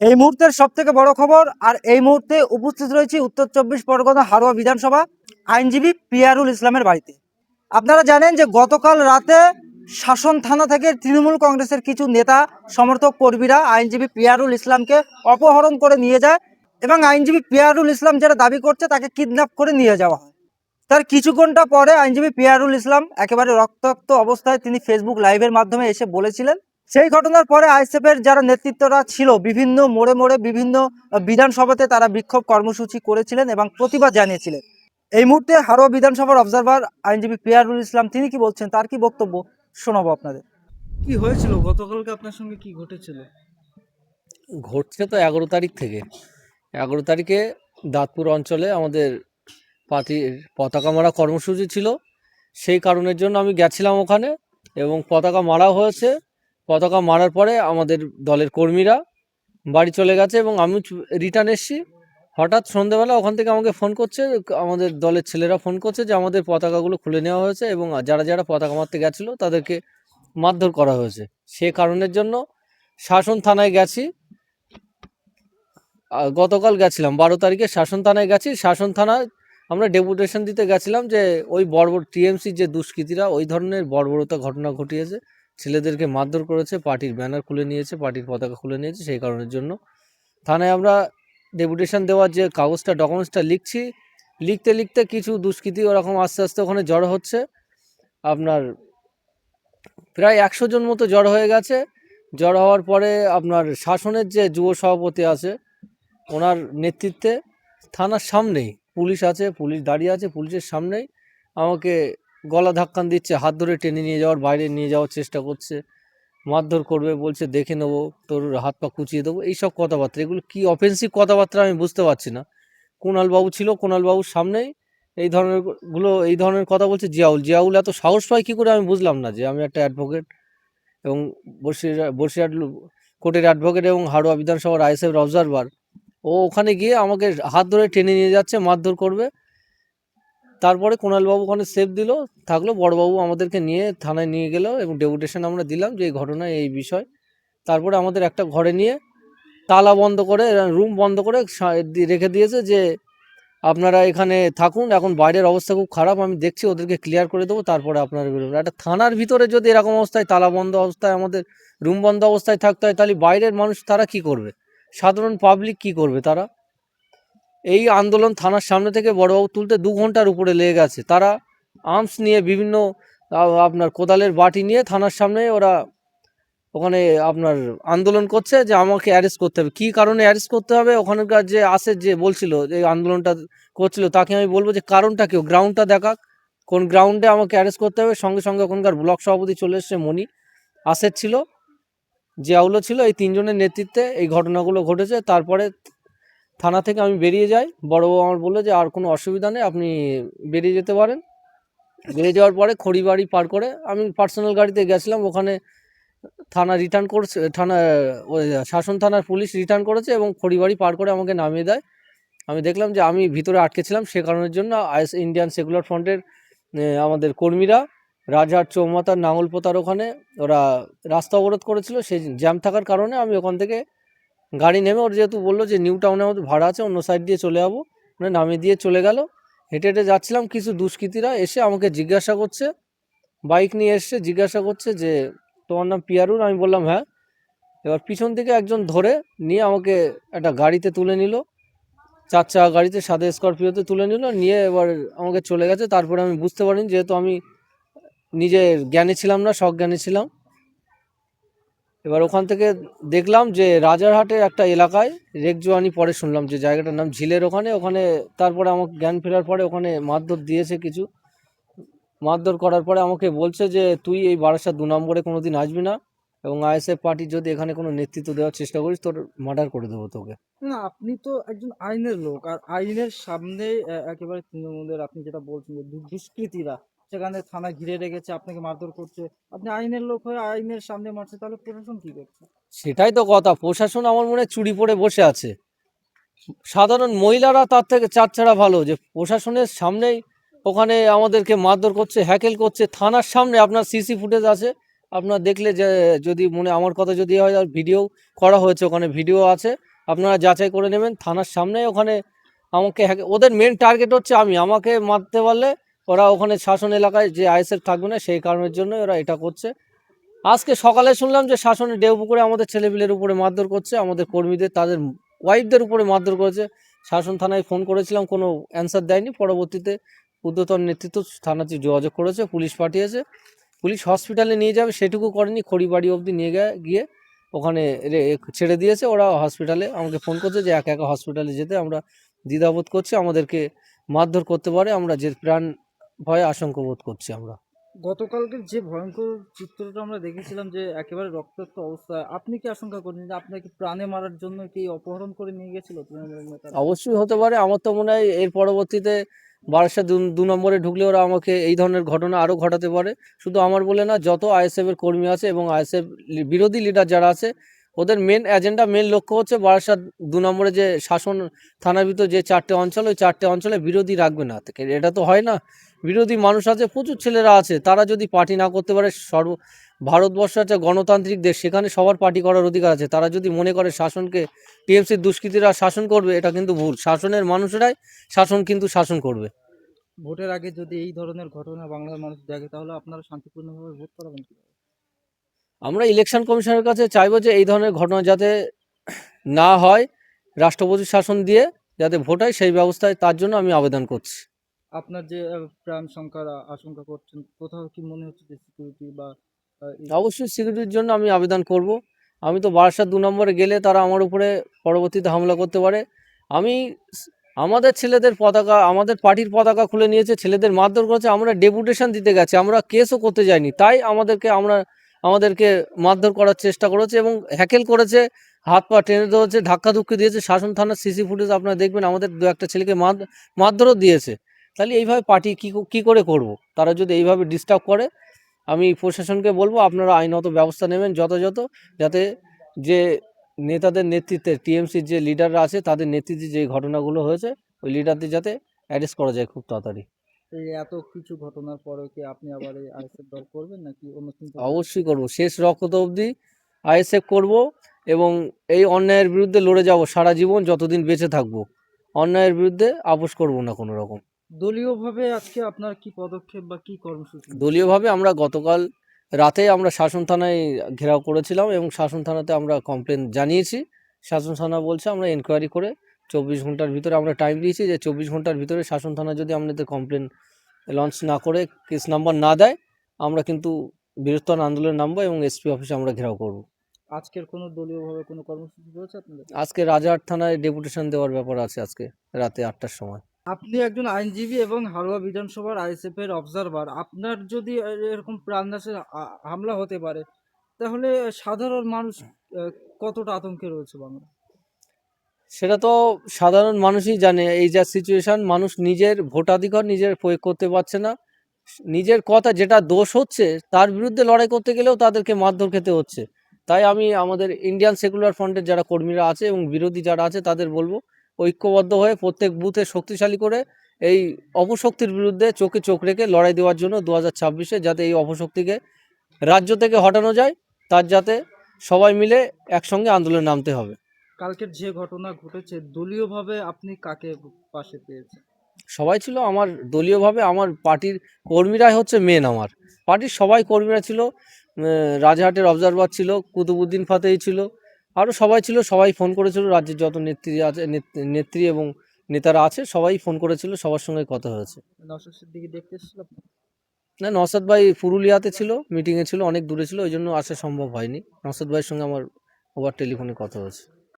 এই মুহূর্তের সবথেকে বড় খবর, আর এই মুহূর্তে উপস্থিত রয়েছে উত্তর চব্বিশ পরগনা হারোয়া বিধানসভা আইনজীবী পিয়ারুল ইসলামের বাড়িতে। আপনারা জানেন যে গতকাল রাতে শাসন থানা থেকে তৃণমূল কংগ্রেসের কিছু নেতা সমর্থক কর্মীরা আইনজীবী পিয়ারুল ইসলামকে অপহরণ করে নিয়ে যায় এবং আইনজীবী পিয়ারুল ইসলাম যেটা দাবি করছে তাকে কিডন্যাপ করে নিয়ে যাওয়া হয়। তার কিছু ঘন্টা পরে আইনজীবী পিয়ারুল ইসলাম একেবারে রক্তাক্ত অবস্থায় তিনি ফেসবুক লাইভের মাধ্যমে এসে বলেছিলেন। সেই ঘটনার পরে আইএসএফের যারা নেতৃত্বরা ছিল বিভিন্ন মোড়ে মোড়ে বিভিন্ন বিধানসভাতে তারা বিক্ষোভ কর্মসূচি করেছিলেন এবং প্রতিবাদ জানিয়েছিলেন। এই মুহূর্তে হারোয়া বিধানসভার অবজারভার আইনজীবী পিয়ারুল ইসলাম তিনি কি বলছেন, তার কি বক্তব্য শোনাবো আপনাদের। কি হয়েছিল গতকালকে আপনার সঙ্গে, কি ঘটেছিল? ঘটছে তো 11 তারিখ থেকে। 11 তারিখে দাঁতপুর অঞ্চলে আমাদের পার্টির পতাকা মারা কর্মসূচি ছিল। সেই কারণের জন্য আমি গেছিলাম ওখানে এবং পতাকা মারাও হয়েছে। পতাকা মারার পরে আমাদের দলের কর্মীরা বাড়ি চলে গেছে এবং আমি রিটার্ন এসেছি। হঠাৎ সন্ধ্যেবেলা ওখান থেকে আমাকে ফোন করছে, আমাদের দলের ছেলেরা ফোন করছে যে আমাদের পতাকাগুলো খুলে নেওয়া হয়েছে এবং যারা যারা পতাকা মারতে গেছিলো তাদেরকে মারধর করা হয়েছে। সে কারণের জন্য শাসন থানায় গেছি। গতকাল গেছিলাম 12 তারিখে শাসন থানায় গেছি। শাসন থানায় আমরা ডেপুটেশন দিতে গেছিলাম যে ওই বর্বর টিএমসির যে দুষ্কৃতীরা ওই ধরনের বর্বরতা ঘটনা ঘটিয়েছে, ছেলেদেরকে মারধর করেছে, পার্টির ব্যানার খুলে নিয়েছে, পার্টির পতাকা খুলে নিয়েছে। সেই কারণের জন্য থানায় আমরা ডেপুটেশন দেওয়ার যে কাগজটা ডকুমেন্টসটা লিখতে লিখতে কিছু দুষ্কৃতী ওরকম আস্তে আস্তে ওখানে জড়ো হচ্ছে। আপনার প্রায় 100 জন মতো জড়ো হয়ে গেছে। জড়ো হওয়ার পরে আপনার শাসনের যে যুব সভাপতি আছে ওনার নেতৃত্বে থানার সামনেই পুলিশ আছে, পুলিশ দাঁড়িয়ে আছে, পুলিশের সামনেই আমাকে গলা ধাক্কান দিচ্ছে, হাত ধরে টেনে নিয়ে যাওয়ার, বাইরে নিয়ে যাওয়ার চেষ্টা করছে, মারধর করবে, বলছে দেখে নেবো, তোর হাত পা কুচিয়ে দেবো, এইসব কথাবার্তা। এগুলো কি অফেন্সিভ কথাবার্তা আমি বুঝতে পারছি না। কুণালবাবু ছিল, কুণালবাবুর সামনেই এই ধরনের কথা বলছে। জিয়াউল এত সাহস পায় কী করে আমি বুঝলাম না। যে আমি একটা অ্যাডভোকেট এবং বসিরহাট কোর্টের অ্যাডভোকেট এবং হারোয়া বিধানসভার আইএসএফের অবজারভার, ও ওখানে গিয়ে আমাকে হাত ধরে টেনে নিয়ে যাচ্ছে, মারধর করবে। তারপরে কুণালবাবু ওখানে সেফ দিল থাকলো, বড়বাবু আমাদেরকে নিয়ে থানায় নিয়ে গেল এবং ডেপুটেশন আমরা দিলাম যে এই ঘটনায় এই বিষয়। তারপরে আমাদের একটা ঘরে নিয়ে তালা বন্ধ করে, রুম বন্ধ করে রেখে দিয়েছে যে আপনারা এখানে থাকুন, এখন বাইরের অবস্থা খুব খারাপ, আমি দেখছি, ওদেরকে ক্লিয়ার করে দেবো, তারপরে আপনারা বেরোবেন। একটা থানার ভিতরে যদি এরকম অবস্থায় তালা বন্ধ অবস্থায় আমাদের রুম বন্ধ অবস্থায় থাকতে হয়, তাহলে বাইরের মানুষ তারা কি করবে? সাধারণ পাবলিক কি করবে? তারা এই আন্দোলন থানার সামনে থেকে বড়বাবু তুলতে 2 ঘন্টার উপরে লেগে গেছে। তারা আর্মস নিয়ে বিভিন্ন আপনার কোদালের বাটি নিয়ে থানার সামনে ওরা ওখানে আপনার আন্দোলন করছে যে আমাকে অ্যারেস্ট করতে হবে। কী কারণে অ্যারেস্ট করতে হবে? ওখানকার যে যে বলছিল যে আন্দোলনটা করছিল তাকে আমি বলবো যে কারণটা কেউ গ্রাউন্ডটা দেখাক, কোন গ্রাউন্ডে আমাকে অ্যারেস্ট করতে হবে। সঙ্গে সঙ্গে ওখানকার ব্লক সভাপতি চলে এসছে, মণি ছিল, জিয়াউলও ছিল, এই 3 জনের নেতৃত্বে এই ঘটনাগুলো ঘটেছে। তারপরে থানা থেকে আমি বেরিয়ে যাই। বড়বাবু আমার বললো যে আর কোনো অসুবিধা নেই, আপনি বেরিয়ে যেতে পারেন। বেরিয়ে যাওয়ার পরে খড়িবাড়ি পার করে আমি পার্সোনাল গাড়িতে গেছিলাম। ওখানে থানা রিটার্ন করছে, ওই শাসন থানার পুলিশ রিটার্ন করেছে এবং খড়িবাড়ি পার করে আমাকে নামিয়ে দেয়। আমি দেখলাম যে আমি ভিতরে আটকে ছিলাম, সে কারণের জন্য ইন্ডিয়ান সেকুলার ফ্রন্টের আমাদের কর্মীরা রাজহাট চৌমাথার নাঙ্গলপোতার ওখানে ওরা রাস্তা অবরোধ করেছিল। সেই জ্যাম থাকার কারণে আমি ওখান থেকে গাড়ি নেমে, ওর যেহেতু বললো যে নিউ টাউনে আমাদের ভাড়া আছে, অন্য সাইড দিয়ে চলে যাবো, মানে নামিয়ে দিয়ে চলে গেল। হেঁটে হেঁটে যাচ্ছিলাম, কিছু দুষ্কৃতীরা এসে আমাকে জিজ্ঞাসা করছে, বাইক নিয়ে এসছে, জিজ্ঞাসা করছে যে তোমার নাম পিয়ারুল? আমি বললাম হ্যাঁ। এবার পিছন থেকে একজন ধরে নিয়ে আমাকে একটা গাড়িতে তুলে নিল, 4 চাকা গাড়িতে, সাদা স্করপিওতে তুলে নিয়ে এবার আমাকে চলে গেছে। তারপরে আমি বুঝতে পারিনি, যেহেতু আমি নিজের জ্ঞানে ছিলাম না, সজ্ঞানে ছিলাম। এবার ওখান থেকে দেখলাম যে রাজারহাটের একটা এলাকায় রেকজোয়ানি, পরে শুনলাম যে জায়গাটার নাম ঝিলের ওখানে। তারপরে আমাকে জ্ঞান ফেরার পরে ওখানে মারধর দিয়েছে কিছু। মারধর করার পরে আমাকে বলছে যে তুই এই বারাসাত 2 নম্বরে কোনোদিন আসবি না এবং আইএসএফ পার্টির যদি এখানে কোনো নেতৃত্ব দেওয়ার চেষ্টা করিস তোর মার্ডার করে দেবো তোকে। না, আপনি তো একজন আইনের লোক, আর আইনের সামনে একেবারে তৃণমূলের আপনি যেটা বলছেন যে দুষ্কৃতীরা সেখানে থানা ঘিরে রেখেছে, আপনাকে মারধর করছে, আপনি আইনের লোক হয়ে আইনের সামনে মারছে, তাহলে প্রশাসন কি করছে? সেটাই তো কথা, প্রশাসন আমার মনে হয় চুরি পরে বসে আছে। সাধারণ মহিলারা তার থেকে চারছাড়া ভালো, যে প্রশাসনের সামনেই ওখানে আমাদেরকে মারধর করছে, হ্যাকেল করছে থানার সামনে। আপনার সিসি ফুটেজ আছে, আপনার দেখলে যে যদি মনে আমার কথা যদি হয়, আর ভিডিও করা হয়েছে, ওখানে ভিডিও আছে, আপনারা যাচাই করে নেবেন থানার সামনে। ওখানে আমাকে ওদের মেন টার্গেট হচ্ছে আমাকে মারতে পারলে ওরা ওখানে শাসন এলাকায় যে আইএসএফ থাকবে না, সেই কারণের জন্য ওরা এটা করছে। আজকে সকালে শুনলাম যে শাসনে ডেউপুকুরে আমাদের ছেলেপিলের উপরে মারধর করছে, আমাদের কর্মীদের তাদের ওয়াইফদের উপরে মারধর করেছে। শাসন থানায় ফোন করেছিলাম, কোনো অ্যান্সার দেয়নি। পরবর্তীতে ঊর্ধ্বতন নেতৃত্ব থানাতে যোগাযোগ করেছে, পুলিশ পাঠিয়েছে। পুলিশ হসপিটালে নিয়ে যাবে সেটুকু করেনি, খড়িবাড়ি অবধি নিয়ে গিয়ে ওখানে ছেড়ে দিয়েছে। ওরা হসপিটালে আমাকে ফোন করছে যে একা একা হসপিটালে যেতে আমরা দ্বিধাবোধ করছি, আমাদেরকে মারধর করতে পারে, আমরা যে প্রাণ ভয়ে আশঙ্কা বোধ করছি আমরা। গতকালকে যে ভয়ঙ্কর চিত্রটা আমরা দেখেছিলাম, যে একেবারে রক্তাক্ত অবস্থায়, আপনি কি আশঙ্কা করেন যে আপনাকে প্রাণে মারার জন্য কি অপহরণ করে নিয়ে গেছিল তৃণমূলের নেতারা? অবশ্যই হতে পারে। আমার তো মনে হয় এর পরবর্তীতে বারাসাত 2 নম্বরে ঢুকলে ওরা আমাকে এই ধরনের ঘটনা আরও ঘটাতে পারে। শুধু আমার বলে না, যত আইএসএফ এর কর্মী আছে এবং আইএসএফ বিরোধী লিডার যারা আছে, ওদের মেন এজেন্ডা, মেন লক্ষ্য হচ্ছে বারাসাত 2 নম্বরে যে শাসন থানার ভিতর যে 4টে অঞ্চল, ওই 4টে অঞ্চলে বিরোধী রাখবে না। এটা তো হয় না। বিরোধী মানুষ আছে, প্রচুর ছেলেরা আছে, তারা যদি পার্টি না করতে পারে, ভারতবর্ষ একটা গণতান্ত্রিক দেশ, সেখানে সবার পার্টি করার অধিকার আছে। তারা যদি মনে করে শাসনকে টিএমসির দুষ্কৃতীরা শাসন করবে, এটা কিন্তু ভুল। শাসনের মানুষেরাই শাসন কিন্তু শাসন করবে। ভোটের আগে যদি এই ধরনের ঘটনা বাংলার মানুষ দেখে, তাহলে আপনারা শান্তিপূর্ণভাবে ভোট করাবেন কিভাবে? আমরা ইলেকশন কমিশনের কাছে চাইবো যে এই ধরনের ঘটনা যাতে না হয়, রাষ্ট্রপতি শাসন দিয়ে যাতে ভোট হয়, সেই ব্যবস্থায় তার জন্য আমি আবেদন করছি। আপনার যে প্রাণ সংখ্যার আশঙ্কা করছেন, কোথাও কি মনে হচ্ছে যে সিকিউরিটি বা অবশ্যই সিকিউরিটির জন্য আমি আবেদন করব। আমি তো বারাসাত 2 নম্বরে গেলে তারা আমার উপরে পরবর্তীতে হামলা করতে পারে। আমি আমাদের ছেলেদের পতাকা, আমাদের পার্টির পতাকা খুলে নিয়েছে, ছেলেদের মারধর করেছে, আমরা ডেপুটেশন দিতে গেছি, আমরা কেসও করতে যাইনি, তাই আমাদেরকে মারধর করার চেষ্টা করেছে এবং হ্যাকেল করেছে, হাত পা টেনে ধরেছে, ধাক্কাধুক্কি দিয়েছে। শাসন থানার সিসি ফুটেজ আপনারা দেখবেন, আমাদের 2-1টা ছেলেকে মারধরও দিয়েছে। তাহলে এইভাবে পার্টি কী করে করব? তারা যদি এইভাবে ডিস্টার্ব করে, আমি প্রশাসনকে বলবো আপনারা আইনত ব্যবস্থা নেবেন যথাযথ, যাতে যে নেতাদের নেতৃত্বে টিএমসির যে লিডাররা আছে তাদের নেতৃত্বে যে ঘটনাগুলো হয়েছে, ওই লিডারদের যাতে অ্যারেস্ট করা যায় খুব তাড়াতাড়ি। এই এত কিছু ঘটনার পরেও কি আপনি আবার এই আইএসএফ দল করবেন, নাকি অন্য চিন্তা? অবশ্যই করব, শেষ রক্ত অবধি আইএসএফ করব এবং এই অন্যায়ের বিরুদ্ধে লড়ে যাব সারা জীবন, যতদিন বেঁচে থাকবো। অন্যায়ের বিরুদ্ধে আপোষ করব না কোনো রকম। দলীয়ভাবে আজকে আপনার কি পদক্ষেপ বা কি কর্মসূচি? দলীয়ভাবে আমরা গতকাল রাতে আমরা শাসন থানায় ঘেরাও করেছিলাম এবং শাসন থানাতে আমরা কমপ্লেন জানিয়েছি। শাসন থানা বলছে আমরা এনকোয়ারি করে 24 ঘন্টার ভিতরে আমরা টাইম দিয়েছি, যে 24 ঘন্টার ভিতরে শাসন থানা যদি আপনাদের কমপ্লেন লঞ্চ না করে, কেস নাম্বার না দেয়, আমরা কিন্তু বৃহত্তর আন্দোলনে নামবো এবং এসপি অফিসে আমরা ঘেরাও করব। আজকের কোনো দলীয়ভাবে কোনো কর্মসূচি রয়েছে আপনাদের? আজকে রাজারহাট থানায় ডেপুটেশন দেওয়ার ব্যাপার আছে, আজকে রাতে 8টার সময়। আপনি একজন আইনজীবী এবং হাড়োয়া বিধানসভার আইএসএফ এর অবজারভার। আপনার যদি এরকম প্রাণনাশের হামলা হতে পারে, তাহলে সাধারণ মানুষ কতটা আতঙ্কে রয়েছে বাংলা? সেটা তো সাধারণ মানুষই জানে। এই যা সিচুয়েশন, মানুষ নিজের ভোটাধিকার নিজের প্রয়োগ করতে পারছে না। নিজের কথা যেটা দোষ হচ্ছে তার বিরুদ্ধে লড়াই করতে গেলেও তাদেরকে মারধর খেতে হচ্ছে। তাই আমি আমাদের ইন্ডিয়ান সেকুলার ফ্রন্টের যারা কর্মীরা আছে এবং বিরোধী যারা আছে তাদের বলবো, ঐক্যবদ্ধ হয়ে প্রত্যেক বুথে শক্তিশালী করে এই অপশক্তির বিরুদ্ধে চোখে চোখ রেখে লড়াই দেওয়ার জন্য 2026-এ যাতে এই অপশক্তিকে রাজ্য থেকে হটানো যায়, তার যাতে সবাই মিলে একসঙ্গে আন্দোলনে নামতে হবে। কালকের যে ঘটনা ঘটেছে, দলীয়ভাবে আপনি কাকে পাশে পেয়েছেন? সবাই ছিল আমার দলীয়ভাবে, আমার পার্টির কর্মীরাই হচ্ছে মেন। আমার পার্টির সবাই কর্মীরা ছিল, রাজারহাটের অবজারভার ছিল, কুতুবুদ্দিন ফাতেহি ছিল, আরও সবাই ছিল। সবাই ফোন করেছিল, রাজ্যের যত নেত্রী আছে, নেত্রী এবং নেতারা আছে, সবাই ফোন করেছিল, সবার সঙ্গে কথা হয়েছে। নওশাদ সিদ্দিকী দেখতে এসেছিল আপনি? না, নওশাদ ভাই পুরুলিয়াতে ছিল, মিটিংয়ে ছিল, অনেক দূরে ছিল, ওই জন্য আসা সম্ভব হয়নি। নওশাদ ভাইয়ের সঙ্গে আমার ওভার টেলিফোনে কথা হয়েছে।